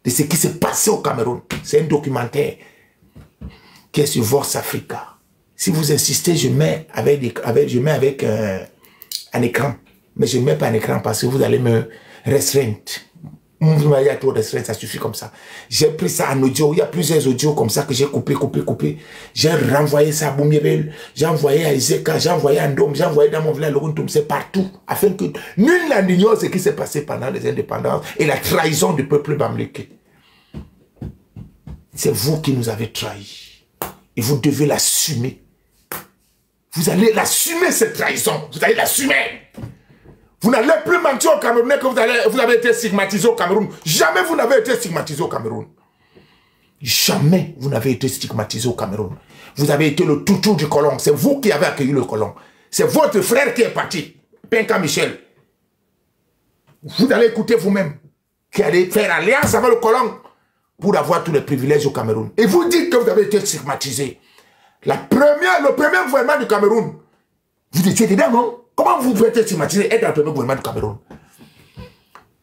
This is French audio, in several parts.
de ce qui s'est passé au Cameroun. C'est un documentaire qui est sur Vox Africa. Si vous insistez, je mets avec un écran. Mais je ne mets pas un écran parce que vous allez me restreindre. Vous m'avez trop restreindre, ça suffit comme ça. J'ai pris ça en audio. Il y a plusieurs audios comme ça que j'ai coupé. J'ai renvoyé ça à Boumiebel. J'ai envoyé à Iseka. J'ai envoyé à Ndom. J'ai envoyé dans mon village, c'est partout. Afin que nul n'ignore ce qui s'est passé pendant les indépendances et la trahison du peuple bamléké. C'est vous qui nous avez trahis. Et vous devez l'assumer. Vous allez l'assumer, cette trahison. Vous allez l'assumer. Vous n'allez plus mentir au Camerounais que vous avez été stigmatisé au Cameroun. Jamais vous n'avez été stigmatisé au Cameroun. Jamais vous n'avez été stigmatisé au Cameroun. Vous avez été le toutou du colon. C'est vous qui avez accueilli le colon. C'est votre frère qui est parti. Penka Michel. Vous allez écouter vous-même. Qui allez faire alliance avec le colon pour avoir tous les privilèges au Cameroun. Et vous dites que vous avez été stigmatisé. Le premier gouvernement du Cameroun, vous étiez dedans, non? Comment vous pouvez être stigmatisé et être dans le premier gouvernement du Cameroun?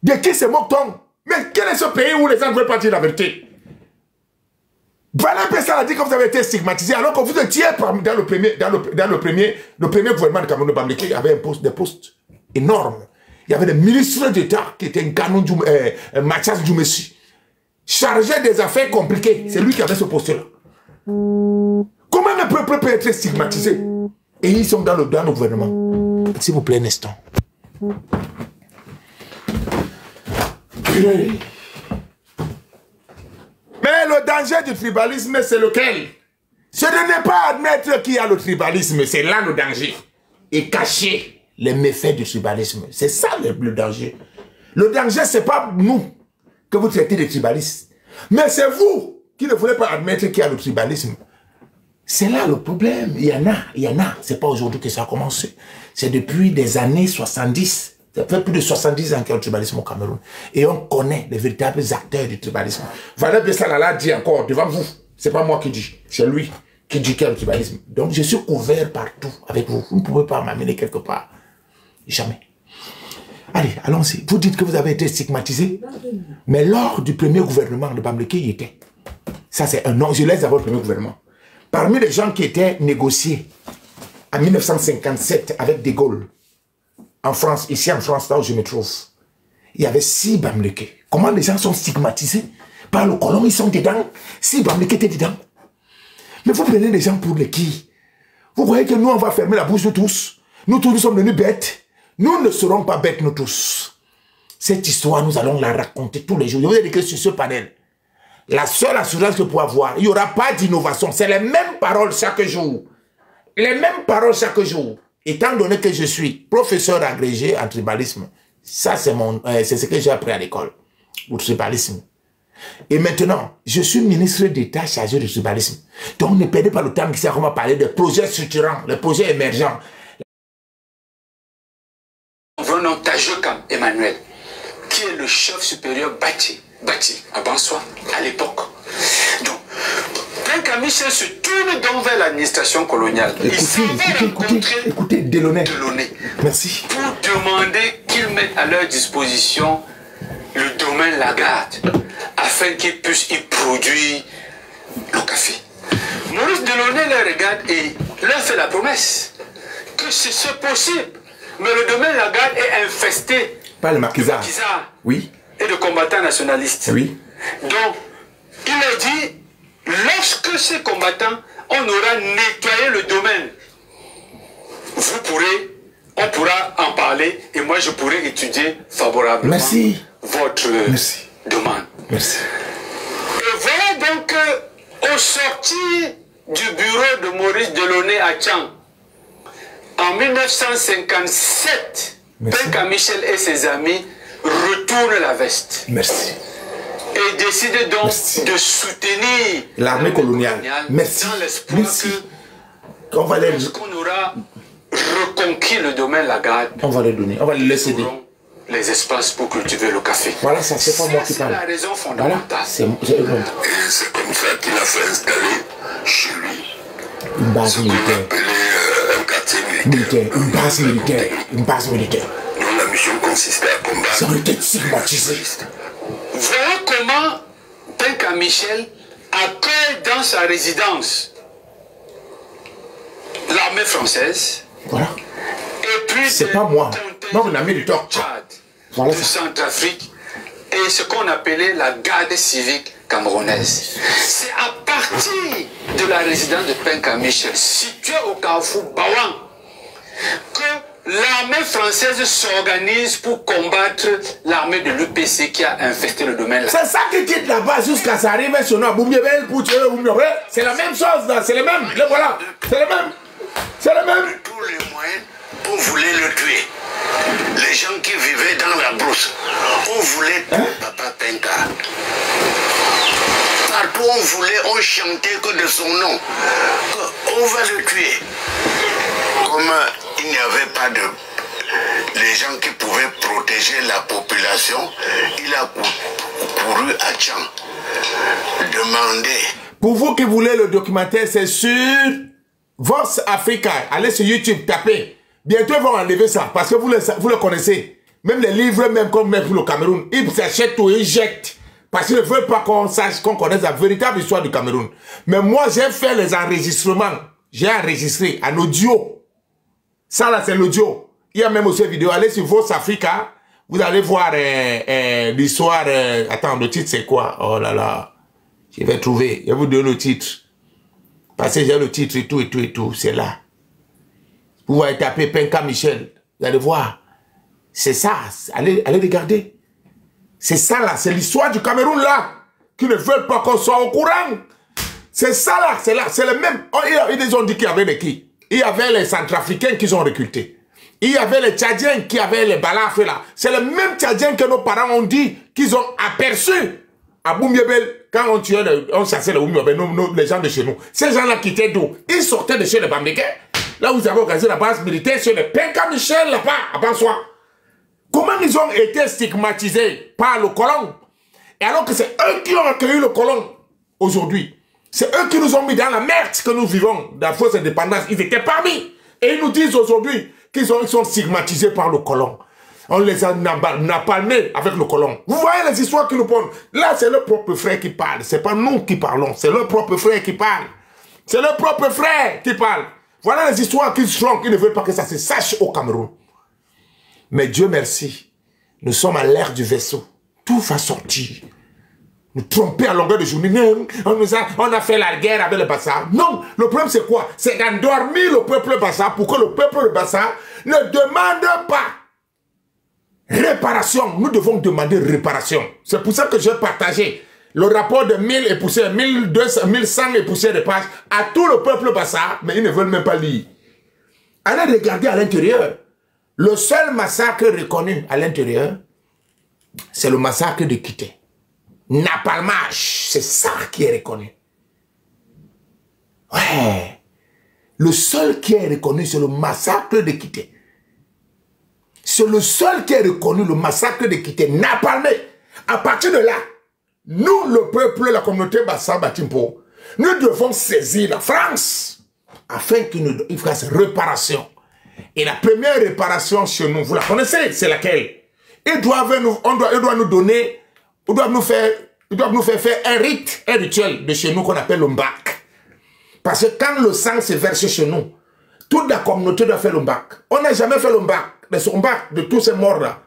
De qui se moque-t-on? Mais quel est ce pays où les gens ne veulent pas dire la vérité? Valérie Pécresse a dit que vous avez été stigmatisé alors que vous étiez dans le premier gouvernement du Cameroun. Il y avait des postes énormes. Il y avait des ministres d'État qui étaient Mathias Djoumessi, chargé des affaires compliquées. C'est lui qui avait ce poste-là. Comment le peuple peut être stigmatisé? Et ils sont dans le gouvernement. S'il vous plaît, un instant. Mais le danger du tribalisme, c'est lequel? Ce n'est pas admettre qu'il y a le tribalisme, c'est là le danger. Et cacher les méfaits du tribalisme. C'est ça le danger. Le danger, ce n'est pas nous que vous traitez de tribalistes. Mais c'est vous qui ne voulez pas admettre qu'il y a le tribalisme. C'est là le problème. Il y en a. C'est pas aujourd'hui que ça a commencé. C'est depuis des années 70. Ça fait plus de 70 ans qu'il y a le tribalisme au Cameroun. Et on connaît les véritables acteurs du tribalisme. Valérie Pécresse dit encore devant vous. C'est pas moi qui dis. C'est lui qui dit qu'il y a le tribalisme. Donc je suis couvert partout avec vous. Vous ne pouvez pas m'amener quelque part. Jamais. Allez, allons-y. Vous dites que vous avez été stigmatisé. Mais lors du premier gouvernement de Bamléké, il était. Ça c'est un nom. Je laisse avoir le premier gouvernement. Parmi les gens qui étaient négociés en 1957 avec De Gaulle, en France, ici en France, là où je me trouve, il y avait 6 Bamlékés. Comment les gens sont stigmatisés par le colon, ils sont dedans. 6 Bamlékés étaient dedans. Mais vous prenez les gens pour les qui? Vous croyez que nous, on va fermer la bouche de tous? Nous tous, nous sommes devenus bêtes. Nous ne serons pas bêtes, nous tous. Cette histoire, nous allons la raconter tous les jours. Je vous ai dit que sur ce panel, la seule assurance que pour avoir, il n'y aura pas d'innovation. C'est les mêmes paroles chaque jour. Les mêmes paroles chaque jour. Étant donné que je suis professeur agrégé en tribalisme, ça c'est ce que j'ai appris à l'école, au tribalisme. Et maintenant, je suis ministre d'État chargé du tribalisme. Donc ne perdez pas le temps ici à comment parler des projets structurants, les projets émergents. Venons Tajokam Emmanuel, qui est le chef supérieur Bati à Bansoa à l'époque. Donc, Penka Michel se tourne donc vers l'administration coloniale. Écoutez, Delaunay. Merci. Pour demander qu'ils mettent à leur disposition le domaine Lagarde, afin qu'ils puissent y produire le café. Maurice Delaunay les regarde et leur fait la promesse que c'est possible. Mais le domaine Lagarde est infesté par le maquisards. Oui. Et de combattants nationalistes. Oui. Donc, il a dit, lorsque ces combattants, on aura nettoyé le domaine, on pourra en parler et moi je pourrai étudier favorablement votre demande. Merci. Et voilà donc au sortir du bureau de Maurice Delaunay à Tchang, en 1957, Penka Michel et ses amis retournent la veste. Merci. Et décident donc de soutenir l'armée coloniale. Merci. Dans l'espoir qu'on aura reconquis le domaine Lagarde, on va les donner, on va les laisser aider. Les espaces pour cultiver le café. Voilà, ça c'est pas moi qui parle. C'est la raison fondamentale. Voilà, c'est comme ça qu'il a fait installer chez lui une base militaire. Un quartier militaire. Une base militaire. Dont la mission consistait à combattre. Ça aurait été stigmatisé. Voilà comment Penka Michel accueille dans sa résidence l'armée française. Voilà. Et puis c'est pas moi. Non, on a mis du temps. Tchad, voilà. du Centrafrique et ce qu'on appelait la garde civique camerounaise. C'est à partir de la résidence de Penka Michel, située au carrefour Bawang, que l'armée française s'organise pour combattre l'armée de l'UPC qui a infesté le domaine là. C'est ça qui quitte là-bas jusqu'à ça arrive sur nous. C'est la même chose, c'est le même. Le voilà. C'est le même. C'est le même. Tous les moyens, on voulait le tuer. Les gens qui vivaient dans la brousse, on voulait tuer Papa Penka. Partout on voulait, on chantait que de son nom. On va le tuer. Comme il n'y avait pas de... les gens qui pouvaient protéger la population, il a couru à Tchang. Demander. Pour vous qui voulez le documentaire, c'est sur Vox Africa. Allez sur YouTube, tapez. Bientôt ils vont enlever ça, parce que vous le connaissez. Même les livres, même comme même pour le Cameroun, ils s'achètent ou ils jettent. Parce qu'ils ne veulent pas qu'on sache, qu'on connaisse la véritable histoire du Cameroun. Mais moi, j'ai fait les enregistrements. J'ai enregistré en audio. Ça là, c'est l'audio. Il y a même aussi une vidéo. Allez sur Vox Africa. Vous allez voir l'histoire. Attends, le titre c'est quoi? Oh là là. Je vais trouver. Je vais vous donner le titre. Parce que j'ai le titre et tout et tout et tout. C'est là. Vous allez taper Penka Michel. Vous allez voir. C'est ça. Allez regarder. C'est ça là. C'est l'histoire du Cameroun là. Qui ne veulent pas qu'on soit au courant. C'est ça là. C'est là. C'est le même. Oh, ils ont dit qu'il y avait les qui? Il y avait les Centrafricains qui ont recruté. Il y avait les Tchadiens qui avaient les balafres là. C'est le même Tchadien que nos parents ont dit qu'ils ont aperçu à Boumiebel quand on tuait, on chassait les gens de chez nous. Ces gens-là qui étaient d'où? Ils sortaient de chez les Bamlékais. Là, vous avez organisé la base militaire sur les Penka Michel là-bas, à Bansoa. Comment ils ont été stigmatisés par le colon? Et alors que c'est eux qui ont accueilli le colon aujourd'hui. C'est eux qui nous ont mis dans la merde que nous vivons, dans la fausse indépendance. Ils étaient parmi. Et ils nous disent aujourd'hui qu'ils sont stigmatisés par le colon. On les a napalmés avec le colon. Vous voyez les histoires qu'ils nous prennent. Là, c'est leur propre frère qui parle. C'est pas nous qui parlons. C'est leur propre frère qui parle. C'est leur propre frère qui parle. Voilà les histoires qu'ils font. Ils ne veulent pas que ça se sache au Cameroun. Mais Dieu merci. Nous sommes à l'ère du vaisseau. Tout va sortir. Nous tromper à longueur de journée. On a fait la guerre avec le Bassa. Non, le problème c'est quoi? C'est d'endormir le peuple Bassa pour que le peuple Bassa ne demande pas réparation. Nous devons demander réparation. C'est pour ça que j'ai partagé le rapport de 1000 et poussières, 1200, 1100 et poussières de pages à tout le peuple Bassa, mais ils ne veulent même pas lire. Allez regarder à l'intérieur. Le seul massacre reconnu à l'intérieur, c'est le massacre de Kité. Napalmage, c'est ça qui est reconnu. Ouais. Le seul qui est reconnu, c'est le massacre de Kité. C'est le seul qui est reconnu, le massacre de Kité. Napalmé. À partir de là, nous, le peuple, la communauté Bassa Batimpo, nous devons saisir la France afin qu'il fasse réparation. Et la première réparation chez nous, vous la connaissez, c'est laquelle? Ils doivent nous donner... Ils doivent nous faire un rituel de chez nous qu'on appelle le mbak. Parce que quand le sang se verse chez nous, toute la communauté doit faire le mbak. On n'a jamais fait le mbak, de tous ces morts-là.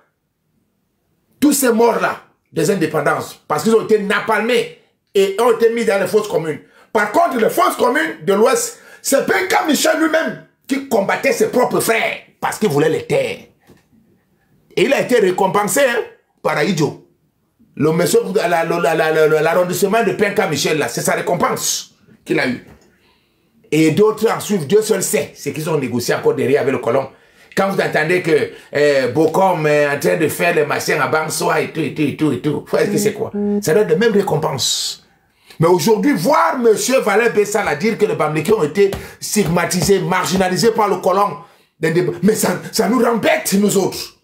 Tous ces morts-là, des indépendances, parce qu'ils ont été napalmés et ont été mis dans les fosses communes. Par contre, les fosses communes de l'Ouest, c'est Penka Michel lui-même qui combattait ses propres frères parce qu'il voulait les taire. Et il a été récompensé par Aïdjo. Le monsieur, l'arrondissement de Penka Michel, c'est sa récompense qu'il a eu. Et d'autres en suivent, Dieu seul sait ce qu'ils ont négocié encore derrière avec le colon. Quand vous entendez que Bokom est en train de faire les machins à Bansoa et tout, vous voyez c'est quoi? Ça donne les mêmes récompenses. Mais aujourd'hui, voir M. Valère Bessala dire que les Bamlékais ont été stigmatisés, marginalisés par le colon, mais ça nous rend bêtes, nous autres.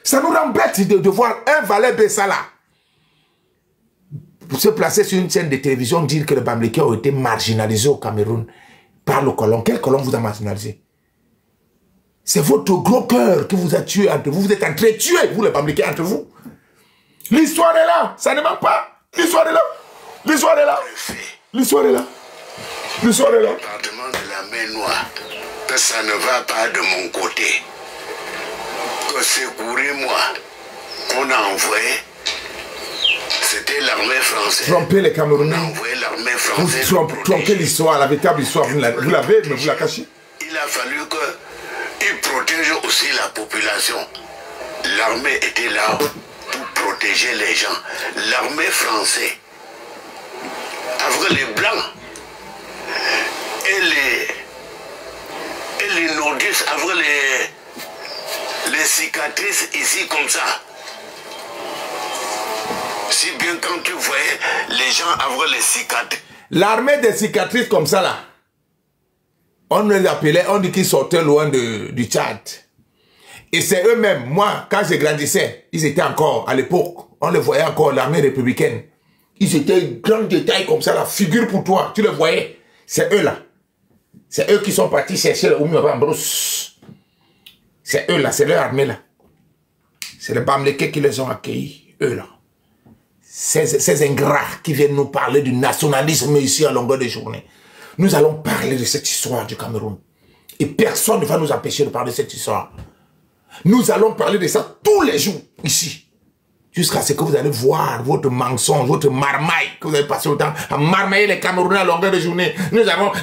Ça nous rend bêtes de voir un Valère Bessala pour se placer sur une chaîne de télévision dire que les Bamlékais ont été marginalisés au Cameroun par le colon. Quel colon vous a marginalisé? C'est votre gros cœur qui vous a tué entre vous. Vous êtes en train de tuer, vous les Bamlékais, entre vous. L'histoire est là, ça ne manque pas. L'histoire est là. L'histoire est là. L'histoire est là. L'histoire est là. Département de la mer Noire, que ça ne va pas de mon côté. Que secourir-moi, qu'on a envoyé, c'était l'armée française. Tromper les Camerounais. On a envoyé l'armée française. Vous tronquez l'histoire, la véritable histoire. Vous l'avez, mais vous la cachez. Il a fallu qu'ils protègent aussi la population. L'armée était là pour protéger les gens. L'armée française, avec les blancs et les nordistes, avec les cicatrices ici comme ça. Si bien quand tu voyais les gens avec les cicatrices. L'armée des cicatrices comme ça là, on les appelait, on dit qu'ils sortaient loin du Tchad. Et c'est eux-mêmes, moi, quand je grandissais, ils étaient encore, à l'époque, on les voyait encore, l'armée républicaine. Ils étaient grand détail comme ça, la figure pour toi, tu les voyais. C'est eux là. C'est eux qui sont partis chercher le Oumouaba en brousse. C'est eux là, c'est leur armée là. C'est les Bamlékés qui les ont accueillis, eux là. Ces ingrats qui viennent nous parler du nationalisme ici à longueur de journée. Nous allons parler de cette histoire du Cameroun. Et personne ne va nous empêcher de parler de cette histoire. Nous allons parler de ça tous les jours ici. Jusqu'à ce que vous allez voir votre mensonge, votre marmaille, que vous avez passé autant à marmailler les Camerounais à longueur de journée.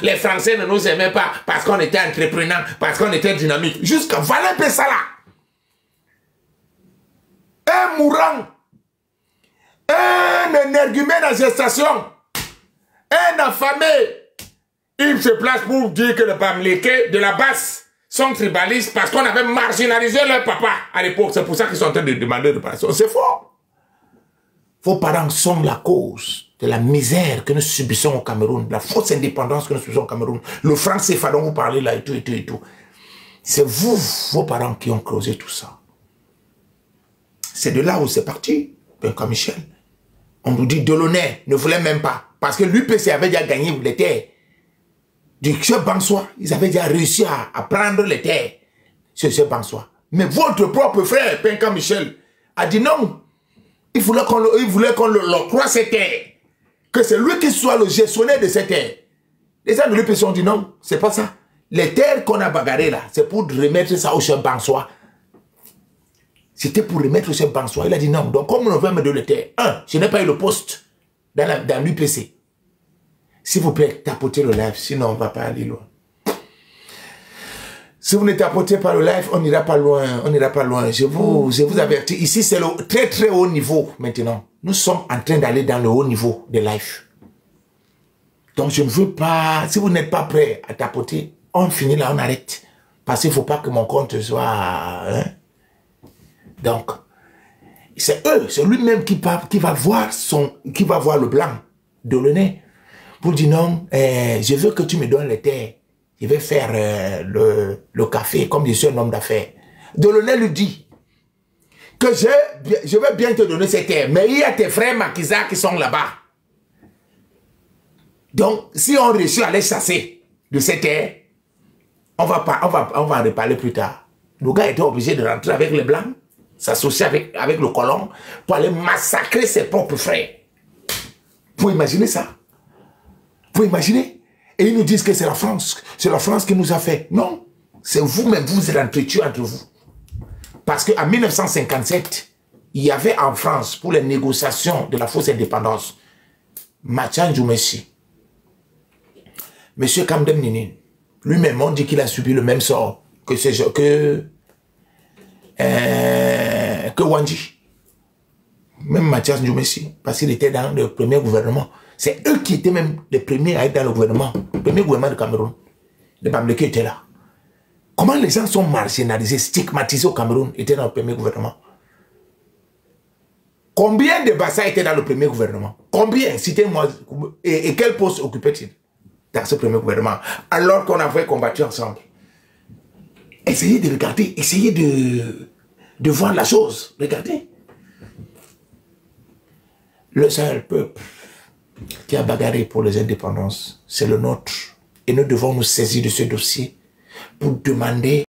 Les Français ne nous aimaient pas parce qu'on était entreprenants, parce qu'on était dynamique. Jusqu'à Valin Pessala. Un mourant. Un énergumène en gestation. Un affamé. Il se place pour dire que les Bamlékés de la basse sont tribalistes parce qu'on avait marginalisé leur papa à l'époque. C'est pour ça qu'ils sont en train de demander de passer. C'est faux. Vos parents sont la cause de la misère que nous subissons au Cameroun, de la fausse indépendance que nous subissons au Cameroun. Le franc CFA dont vous parlez là et tout et tout et tout. C'est vous, vos parents, qui ont causé tout ça. C'est de là où c'est parti, Benka Michel. On nous dit Delaunay ne voulait même pas. Parce que l'UPC avait déjà gagné les terres. Du chef Bansois, ils avaient déjà réussi à prendre les terres. Ce chef Bansois. Mais votre propre frère, Benka Michel, a dit non. Il voulait qu'on leur croie ces terres. Que c'est lui qui soit le gestionnaire de ces terres. Les gens de l'UPC ont dit non, c'est pas ça. Les terres qu'on a bagarrées là, c'est pour remettre ça au chef Bansois. C'était pour remettre au chef Bansois. Il a dit non. Donc, comme on veut me donner les terres, je n'ai pas eu le poste dans l'UPC. S'il vous plaît, tapotez le live, sinon on ne va pas aller loin. Si vous ne tapotez pas le live, on n'ira pas loin, on n'ira pas loin. Je vous avertis, ici c'est le très très haut niveau maintenant. Nous sommes en train d'aller dans le haut niveau de live. Donc je ne veux pas, si vous n'êtes pas prêt à tapoter, on finit là, on arrête. Parce qu'il ne faut pas que mon compte soit... Donc, c'est eux, c'est lui-même qui va voir le blanc de le nez. Pour dire non, je veux que tu me donnes les terres. Je vais faire le café comme je suis un homme d'affaires. Delaunay lui dit que je vais bien te donner ces terres, mais il y a tes frères Makiza qui sont là-bas. Donc, si on réussit à les chasser de ces terres, on va en reparler plus tard. Le gars était obligé de rentrer avec les blancs, s'associer avec le colon pour aller massacrer ses propres frères. Vous imaginez ça? Vous imaginez? Et ils nous disent que c'est la France qui nous a fait. Non, c'est vous-même, vous êtes entretenu entre vous. Parce qu'en 1957, il y avait en France, pour les négociations de la fausse indépendance, Mathian Djoumessi, M. Kamdem Ninin, lui-même, on dit qu'il a subi le même sort que Wandji. Même Mathias Djoumessi, parce qu'il était dans le premier gouvernement. C'est eux qui étaient même les premiers à être dans le gouvernement. Le premier gouvernement du Cameroun. Les Bamlékés étaient là. Comment les gens sont marginalisés, stigmatisés au Cameroun, étaient dans le premier gouvernement? Combien de Bassa étaient dans le premier gouvernement? Combien? Citez-moi. Et quel poste occupait-il dans ce premier gouvernement? Alors qu'on avait combattu ensemble. Essayez de regarder, essayez de voir la chose. Regardez. Le seul peuple qui a bagarré pour les indépendances, c'est le nôtre. Et nous devons nous saisir de ce dossier pour demander